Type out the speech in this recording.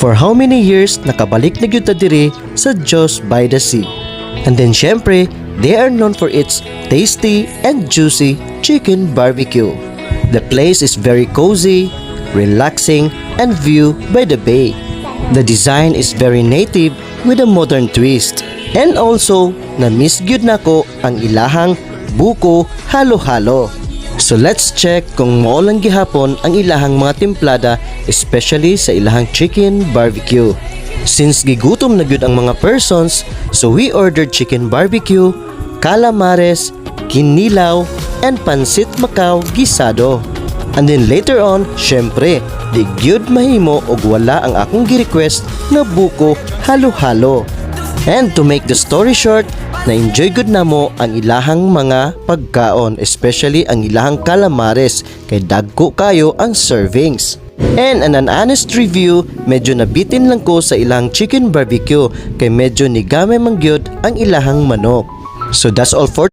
For how many years nakabalik na gyud ta diri sa Diyos by the Sea. And then syempre, they are known for its tasty and juicy chicken barbecue. The place is very cozy, relaxing, and view by the bay. The design is very native with a modern twist. And also, na-miss gyud nako ang ilahang buko halo-halo. So let's check kung mao lang gihapon ang ilahang mga timplada, especially sa ilahang chicken barbecue. Since gigutom na gyud ang mga persons, so we ordered chicken barbecue, calamares, kinilaw, and pansit Macau gisado. And then later on, syempre, di gyud mahimo og wala ang akong gi-request nga buko halo-halo. And to make the story short, na-enjoy good na mo ang ilahang mga pagkaon, especially ang ilahang calamares, kay dagko kayo ang servings. And an honest review, medyo nabitin lang ko sa ilahang chicken barbecue, kay medyo nigame mangyod ang ilahang manok. So that's all for